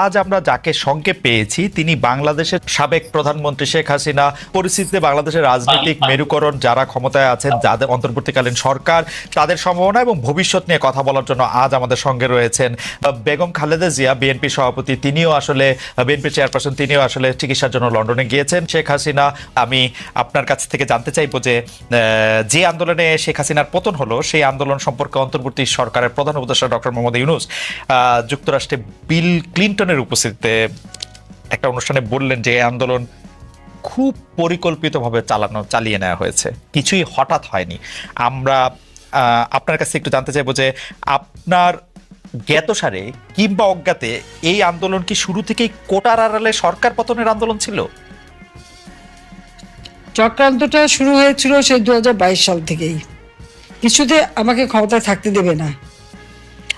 আজ আমরা যাকে সঙ্গে পেয়েছি তিনি বাংলাদেশের সাবেক প্রধানমন্ত্রী শেখ হাসিনা। পরিস্থিতিতে বাংলাদেশের রাজনৈতিক মেরুকরণ, যারা ক্ষমতায় আছেন, যাদের অন্তর্বর্তীকালীন সরকার, তাদের সম্ভাবনা এবং ভবিষ্যৎ নিয়ে কথা বলার জন্য আজ আমাদের সঙ্গে রয়েছেন বেগম খালেদা জিয়া, বিএনপি সভাপতি। তিনিও আসলে বিএনপি চেয়ারপারসন, তিনিও আসলে চিকিৎসার জন্য লন্ডনে গিয়েছেন। শেখ হাসিনা, আমি আপনার কাছ থেকে জানতে চাইবো যে আন্দোলনে শেখ হাসিনার পতন হলো সেই আন্দোলন সম্পর্কে অন্তর্বর্তী সরকারের প্রধান উপদেষ্টা ডক্টর মোহাম্মদ ইউনূস যুক্তরাষ্ট্রে বিল ক্লিন্টনের উপস্থিতিতে একটা অনুষ্ঠানে বললেন যে এই আন্দোলন খুব পরিকল্পিতভাবে চালিয়ে নেওয়া হয়েছে, কিছুই হঠাৎ হয়নি। আমরা আপনার কাছে একটু জানতে চাইবো যে আপনার জ্ঞাতসারে কিংবা অজ্ঞাতে এই আন্দোলন কি শুরু থেকেই কোটার আড়ালে সরকার পতনের আন্দোলন ছিল? চক্রান্তটা শুরু হয়েছিল সেই 2022 সাল থেকেই। কিছুতে আমাকে ক্ষমতায় থাকতে দেবে না।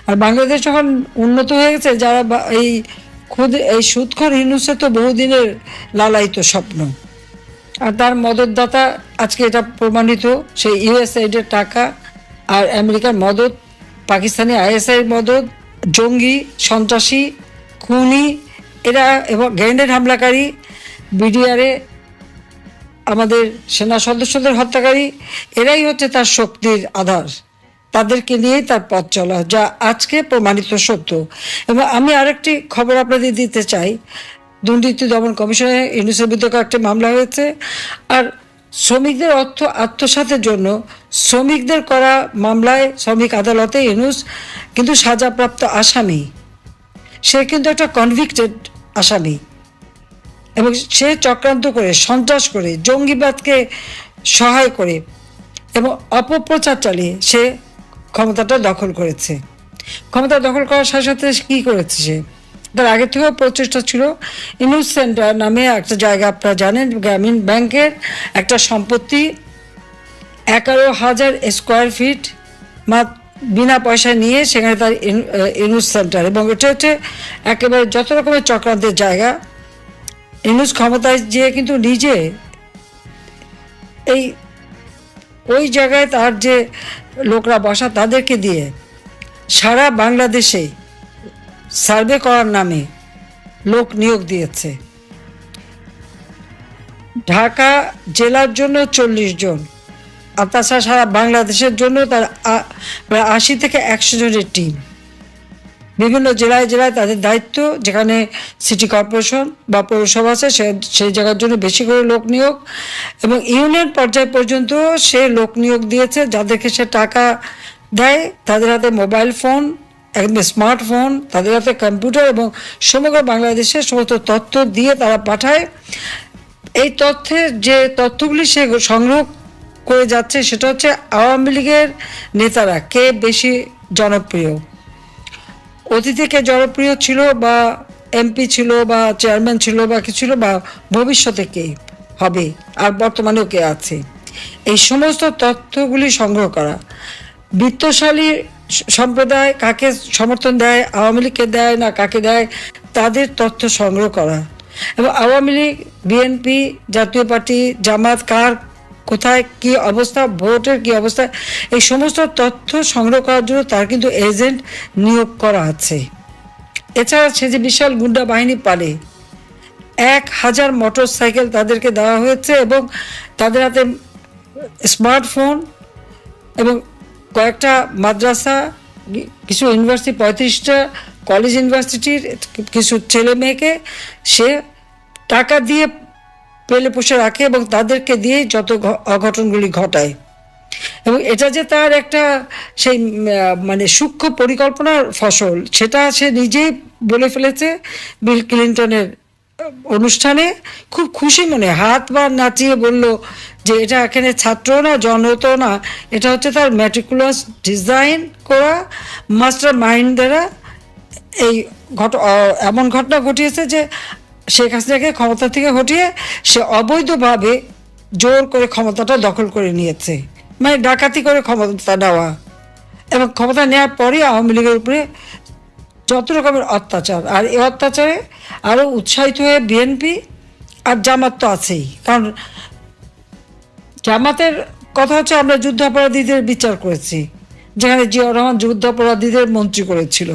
আর বাংলাদেশ যখন উন্নত হয়ে গেছে, যারা এই সুদখোর ইউনূসের তো বহুদিনের লালায়িত স্বপ্ন, আর তার মদতদাতা আজকে এটা প্রমাণিত। সেই ইউএসএইডের টাকা আর আমেরিকার মদত, পাকিস্তানি আইএসআই মদত, জঙ্গি, সন্ত্রাসী, খুনি এরা এবং গ্রেনেড হামলাকারী, বিডিআরে আমাদের সেনা সদস্যদের হত্যাকারী, এরাই হচ্ছে তার শক্তির আধার। তাদেরকে নিয়েই তার পথ চলা, যা আজকে প্রমাণিত সত্য। এবং আমি আরেকটি খবর আপনাদের দিতে চাই। দুর্নীতি দমন কমিশনে ইউনূসের বিরুদ্ধে কয়েকটি মামলা হয়েছে। আর শ্রমিকদের অর্থ আত্মসাতের জন্য শ্রমিকদের করা মামলায় শ্রমিক আদালতে ইউনূস কিন্তু সাজাপ্রাপ্ত আসামি। সে কিন্তু একটা কনভিক্টেড আসামি এবং সে চক্রান্ত করে, সন্ত্রাস করে, জঙ্গিবাদকে সহায় করে এবং অপপ্রচার চালিয়ে সে ক্ষমতাটা দখল করেছে। ক্ষমতা দখল করার সাথে সাথে কী করেছে সে? তার আগে থেকেও প্রচেষ্টা ছিল। ইউনূস সেন্টার নামে একটা জায়গা, আপনারা জানেন, গ্রামীণ ব্যাংকের একটা সম্পত্তি 11,000 স্কোয়ার ফিট বিনা পয়সায় নিয়ে সেখানে তার ইউনূস সেন্টার। এবং এটা হচ্ছে একেবারে যত রকমের চক্রান্তের জায়গা। ইউনূস ক্ষমতায় যেয়ে কিন্তু নিজে ওই জায়গায় তার যে লোকরা বসা তাদেরকে দিয়ে সারা বাংলাদেশে সার্ভে করার নামে লোক নিয়োগ দিয়েছে। ঢাকা জেলার জন্য 40 জন, আর তাছাড়া সারা বাংলাদেশের জন্য তার প্রায় 80 থেকে 100 জনের টিম। বিভিন্ন জেলায় জেলায় তাদের দায়িত্ব, যেখানে সিটি কর্পোরেশন বা পৌরসভা আছে সেই জায়গার জন্য বেশি করে লোক নিয়োগ। এবং ইউনিয়ন পর্যায় পর্যন্ত সে লোক নিয়োগ দিয়েছে, যাদেরকে সে টাকা দেয়। তাদের হাতে মোবাইল ফোন, একদম স্মার্টফোন, তাদের হাতে কম্পিউটার এবং সমগ্র বাংলাদেশের সমস্ত তথ্য দিয়ে তারা পাঠায়। এই তথ্যের যে তথ্যগুলি সে সংগ্রহ করে যাচ্ছে সেটা হচ্ছে আওয়ামী লীগের নেতারা কে বেশি জনপ্রিয়, অতীতে কে জনপ্রিয় ছিল বা এমপি ছিল বা চেয়ারম্যান ছিল বা কি ছিল, বা ভবিষ্যতে কে হবে আর বর্তমানেও কে আছে, এই সমস্ত তথ্যগুলি সংগ্রহ করা। বিত্তশালী সম্প্রদায় কাকে সমর্থন দেয়, আওয়ামী লীগকে দেয় না কাকে দেয়, তাদের তথ্য সংগ্রহ করা। এবং আওয়ামী লীগ, বিএনপি, জাতীয় পার্টি, জামাত কার কোথায় কি অবস্থা, ভোটের কি অবস্থা, এই সমস্ত তথ্য সংগ্রহ করার জন্য তার কিন্তু এজেন্ট নিয়োগ করা আছে। এছাড়া সে যে বিশাল গুন্ডা বাহিনী পালে, 1000 মোটরসাইকেল তাদেরকে দেওয়া হয়েছে এবং তাদের হাতে স্মার্টফোন এবং কয়েকটা মাদ্রাসা, কিছু ইউনিভার্সিটি, 35টা কলেজ ইউনিভার্সিটির কিছু ছেলে মেয়েকে সে টাকা দিয়ে পেলে পুষে রাখে এবং তাদেরকে দিয়ে যত অঘটনগুলি ঘটায়। এবং এটা যে তার একটা সেই মানে সূক্ষ্ম পরিকল্পনার ফসল, সেটা সে নিজেই বলে ফেলেছে বিল ক্লিন্টনের অনুষ্ঠানে। খুব খুশি মনে হাত বা নাচিয়ে বলল যে এটা এখানে ছাত্র না, জনত না, এটা হচ্ছে তার ম্যাটিকুলাস ডিজাইন করা মাস্টার মাইন্ড দ্বারা এই এমন ঘটনা ঘটিয়েছে যে শেখ হাসিনাকে ক্ষমতা থেকে হটিয়ে সে অবৈধভাবে জোর করে ক্ষমতাটা দখল করে নিয়েছে, মানে ডাকাতি করে ক্ষমতা নেওয়া। এবং ক্ষমতা নেওয়ার পরই আওয়ামী লীগের উপরে যত রকমের অত্যাচার, আর এই অত্যাচারে আরও উৎসাহিত হয়ে বিএনপি আর জামাত তো আছেই। কারণ জামাতের কথা হচ্ছে আমরা যুদ্ধাপরাধীদের বিচার করেছি, যেখানে জিয়াউর রহমান যুদ্ধাপরাধীদের মন্ত্রী করেছিল।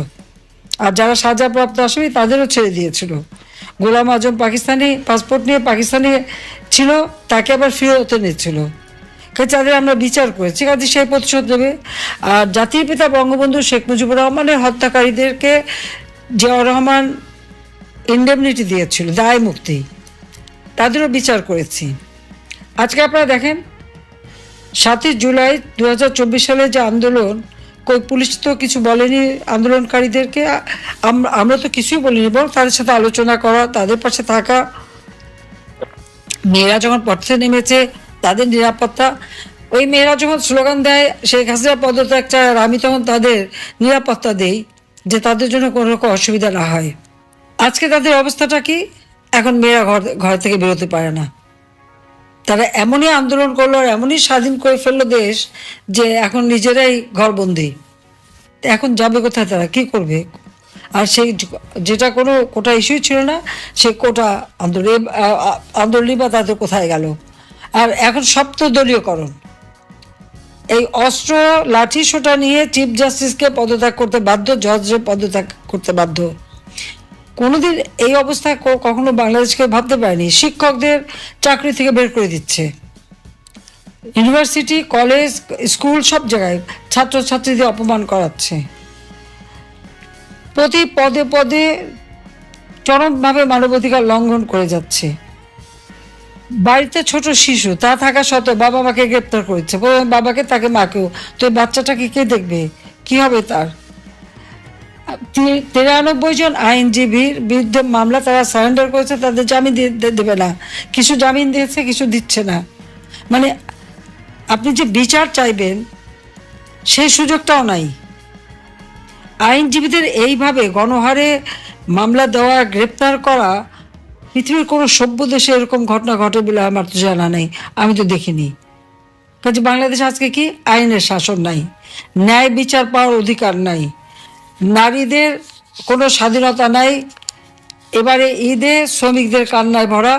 আর যারা সাজাপ্রাপ্ত আসামি তাদেরও ছেড়ে দিয়েছিল। গোলাম আজম পাকিস্তানি পাসপোর্ট নিয়ে পাকিস্তানে ছিল, তাকে আবার ফেরত এনেছিল। তাদের আমরা বিচার করেছি, কাজে সেই প্রতিশোধ দেবে। আর জাতির পিতা বঙ্গবন্ধু শেখ মুজিবুর রহমানের হত্যাকারীদেরকে জিয়াউর রহমান ইন্ডেমনিটি দিয়েছিল, দায় মুক্তি, তাদেরও বিচার করেছি। আজকে আপনারা দেখেন 7ই জুলাই 2024 সালে যে আন্দোলন, কই পুলিশ তো কিছু বলেনি আন্দোলনকারীদেরকে, আমরা তো কিছুই বলিনি, বরং তাদের সাথে আলোচনা করা, তাদের পাশে থাকা। মেয়েরা যখন পথে নেমেছে তাদের নিরাপত্তা, ওই মেয়েরা যখন স্লোগান দেয় শেখ হাসিনা পদত্যাগ চায়, আর আমি তখন তাদের নিরাপত্তা দেই যে তাদের জন্য কোনো রকম অসুবিধা না হয়। আজকে তাদের অবস্থাটা কি? এখন মেয়েরা ঘর থেকে বেরোতে পারে না। তারা এমনই আন্দোলন করলো আর এমনই স্বাধীন করে ফেললো দেশ যে এখন নিজেরাই ঘরবন্দি। এখন যাবে কোথায়, তারা কি করবে? আর সেই যেটা কোনো কোটা ইস্যুই ছিল না, সে কোটা আন্দোলনই বা তাদের কোথায় গেল? আর এখন সপ্তদলীয়করণ, এই অস্ত্র লাঠি সোটা নিয়ে চিফ জাস্টিসকে পদত্যাগ করতে বাধ্য, জজকে পদত্যাগ করতে বাধ্য। কোনোদিন এই অবস্থায় কখনো বাংলাদেশকে ভাবতে পারেনি। শিক্ষকদের চাকরি থেকে বের করে দিচ্ছে, ইউনিভার্সিটি, কলেজ, স্কুল সব জায়গায় ছাত্রছাত্রীদের অপমান করাচ্ছে। প্রতি পদে পদে চরমভাবে মানবাধিকার লঙ্ঘন করে যাচ্ছে। বাড়িতে ছোট শিশু তা থাকা সত্ত্বেও বাবা মাকে গ্রেপ্তার করেছে, বাবাকে তাকে মাকেও। তো এই বাচ্চাটাকে কে দেখবে? কি হবে তার? 93 জন আইনজীবীর বিরুদ্ধে মামলা তারা সারেন্ডার করেছে, তাদের জামিন দেবে না। কিছু জামিন দিয়েছে, কিছু দিচ্ছে না। মানে আপনি যে বিচার চাইবেন সেই সুযোগটাও নাই। আইনজীবীদের এইভাবে গণহারে মামলা দেওয়া, গ্রেপ্তার করা, পৃথিবীর কোনো সভ্য দেশে এরকম ঘটনা ঘটে বলে আমার তো জানা নেই, আমি তো দেখিনি। কাজে বাংলাদেশে আজকে কি? আইনের শাসন নাই, ন্যায় বিচার পাওয়ার অধিকার নাই, নারীদের কোনো স্বাধীনতা নাই। এবারে ঈদে শ্রমিকদের কান্নায় ভরা,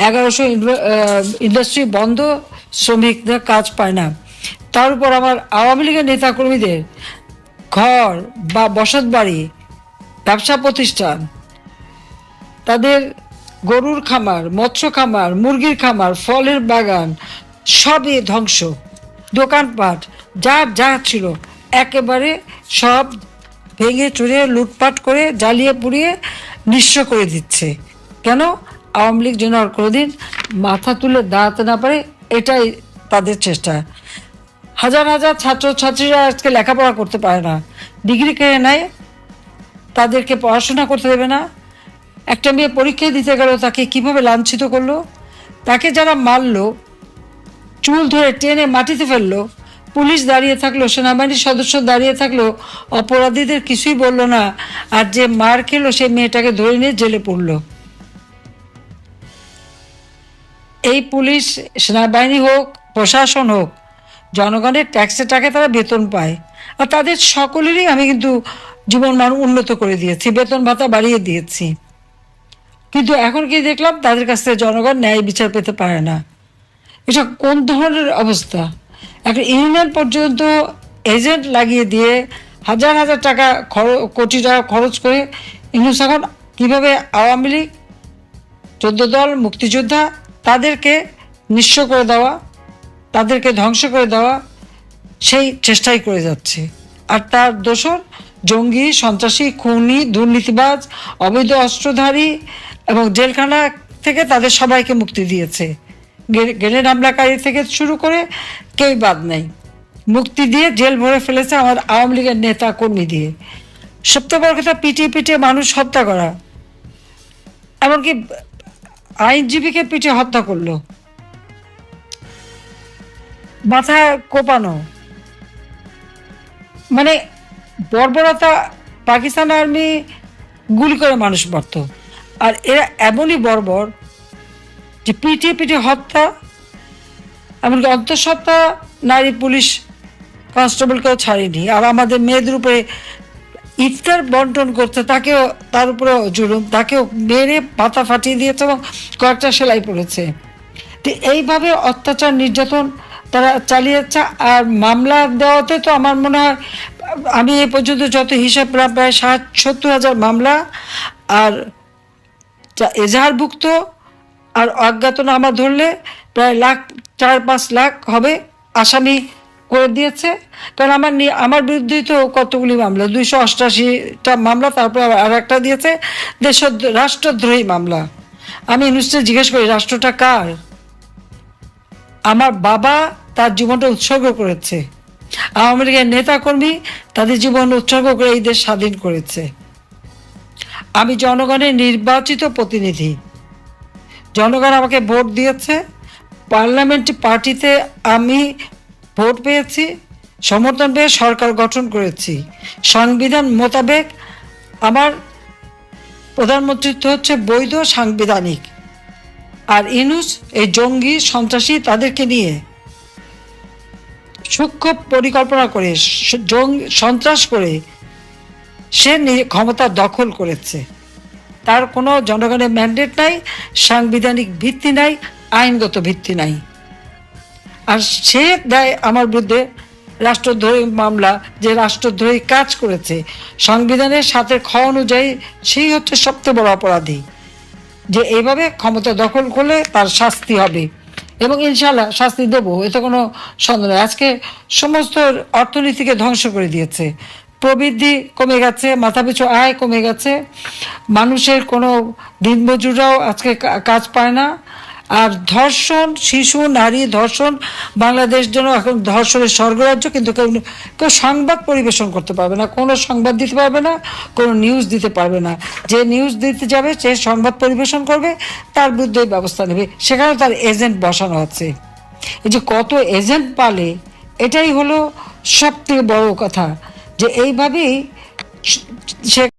1100 ইন্ডাস্ট্রি বন্ধ, শ্রমিকদের কাজ পায় না। তার উপর আমার আওয়ামী লীগের নেতাকর্মীদের ঘর বা বসত বাড়ি, ব্যবসা প্রতিষ্ঠান, তাদের গরুর খামার, মৎস্য খামার, মুরগির খামার, ফলের বাগান সবই ধ্বংস। দোকানপাট যা ছিল একেবারে সব ভেঙে চুরে লুটপাট করে জ্বালিয়ে পুড়িয়ে নিঃস্ব করে দিচ্ছে। কেন? আওয়ামী লীগ যেন আর কোনোদিন মাথা তুলে দাঁড়াতে না পারে, এটাই তাদের চেষ্টা। হাজার হাজার ছাত্রছাত্রীরা আজকে লেখাপড়া করতে পারে না, ডিগ্রি কেড়ে নেয়, তাদেরকে পড়াশোনা করতে দেবে না। একটা মেয়ে পরীক্ষা দিতে গেল, তাকে কিভাবে লাঞ্ছিত করলো, তাকে যারা মারলো, চুল ধরে টেনে মাটিতে ফেললো, পুলিশ দাঁড়িয়ে থাকলো, সেনাবাহিনীর সদস্য দাঁড়িয়ে থাকলো, অপরাধীদের কিছুই বললো না। আর যে মার খেলো সেই মেয়েটাকে ধরে নিয়ে জেলে পড়লো। এই পুলিশ, সেনাবাহিনী হোক, প্রশাসন হোক, জনগণের ট্যাক্সের টাকায় তারা বেতন পায়। আর তাদের সকলেরই আমি কিন্তু জীবন মান উন্নত করে দিয়েছি, বেতন ভাতা বাড়িয়ে দিয়েছি। কিন্তু এখন কি দেখলাম? তাদের কাছ থেকে জনগণ ন্যায় বিচার পেতে পারে না। এটা কোন ধরনের অবস্থা? একটা ইউনিয়ন পর্যন্ত এজেন্ট লাগিয়ে দিয়ে হাজার হাজার টাকা কোটি টাকা খরচ করে ইউনুস এখন কীভাবে আওয়ামী লীগ, 14 দল, মুক্তিযোদ্ধা, তাদেরকে নিঃস্ব করে দেওয়া, তাদেরকে ধ্বংস করে দেওয়া, সেই চেষ্টাই করে যাচ্ছে। আর তার দোসর জঙ্গি, সন্ত্রাসী, খুনি, দুর্নীতিবাজ, অবৈধ অস্ত্রধারী এবং জেলখানা থেকে তাদের সবাইকে মুক্তি দিয়েছে। গ্রেনেড হামলাকারী থেকে শুরু করে কেউ বাদ নেই, মুক্তি দিয়ে জেল ভরে ফেলেছে আমার আওয়ামী লীগের নেতা কর্মী দিয়ে। সবচেয়ে বড় কথা, পিটিয়ে মানুষ হত্যা করা, এমনকি আইনজীবীকে পিটিয়ে হত্যা করলো, মাথা কোপানো, মানে বর্বরতা। পাকিস্তান আর্মি গুলি করে মানুষ মারত, আর এরা এমনই বর্বর যে পিটিয়ে হত্যা, এমনকি অন্তঃসত্ত্বা নারী পুলিশ কনস্টেবলকেও ছাড়েনি। আর আমাদের মেয়েদের উপরে ইফতার বন্টন করতে, তাকেও, তার উপরে জুলুম, তাকেও মেরে পাতা ফাটিয়ে দিয়েছে এবং কয়েকটা সেলাই পড়েছে। তো এইভাবে অত্যাচার, নির্যাতন তারা চালিয়ে যাচ্ছে। আর মামলা দেওয়াতে তো আমার মনে হয় আমি এ পর্যন্ত যত হিসাব পেলাম প্রায় 70,000 মামলা, আর এজাহারভুক্ত আর অজ্ঞাতনামা ধরলে প্রায় 4-5 লাখ হবে আসামি করে দিয়েছে। কারণ আমার বিরুদ্ধেই তো কতগুলি মামলা, 288টা মামলা, তারপরে আর একটা দিয়েছে রাষ্ট্রদ্রোহী মামলা। আমি ইউনুসকে জিজ্ঞেস করি, রাষ্ট্রটা কার? আমার বাবা তার জীবনটা উৎসর্গ করেছে, আওয়ামী লীগের নেতাকর্মী তাদের জীবন উৎসর্গ করে এই দেশ স্বাধীন করেছে। আমি জনগণের নির্বাচিত প্রতিনিধি, জনগণ আমাকে ভোট দিয়েছে, পার্লামেন্ট পার্টিতে আমি ভোট পেয়েছি, সমর্থন পেয়ে সরকার গঠন করেছি। সংবিধান মোতাবেক আমার প্রধানমন্ত্রিত্ব হচ্ছে বৈধ সাংবিধানিক। আর ইউনূস এই জঙ্গি সন্ত্রাসী তাদেরকে নিয়ে সূক্ষ্ম পরিকল্পনা করে সন্ত্রাস করে সে ক্ষমতা দখল করেছে। তার কোনো জনগণের ম্যান্ডেট নাই, সাংবিধানিক ভিত্তি নাই, আইনগত ভিত্তি নাই। আর সে দেয় আমার বিরুদ্ধে রাষ্ট্রদ্রোহী মামলা, যে রাষ্ট্রদ্রোহী কাজ করেছে সংবিধানের 7 খ অনুযায়ী, সেই হচ্ছে সবচেয়ে বড় অপরাধী। যে এইভাবে ক্ষমতা দখল করলে তার শাস্তি হবে, এবং ইনশাল্লাহ শাস্তি দেবো, এতে কোনো সন্দেহ নেই। আজকে সমস্ত অর্থনীতিকে ধ্বংস করে দিয়েছে, প্রবৃদ্ধি কমে গেছে, মাথাপিছু আয় কমে গেছে, মানুষের কোনো দিনমজুররাও আজকে কাজ পায় না। আর ধর্ষণ, শিশু নারী ধর্ষণ, বাংলাদেশ জন্য এখন ধর্ষণের স্বর্গরাজ্য, কিন্তু কেউ সংবাদ পরিবেশন করতে পারবে না, কোনো সংবাদ দিতে পারবে না, কোনো নিউজ দিতে পারবে না। যে নিউজ দিতে যাবে, যে সংবাদ পরিবেশন করবে, তার বিরুদ্ধে ব্যবস্থা নেবে। সেখানে তার এজেন্ট বসানো আছে। এই যে কত এজেন্ট পালে, এটাই হলো সবথেকে বড় কথা, যে এইভাবেই সে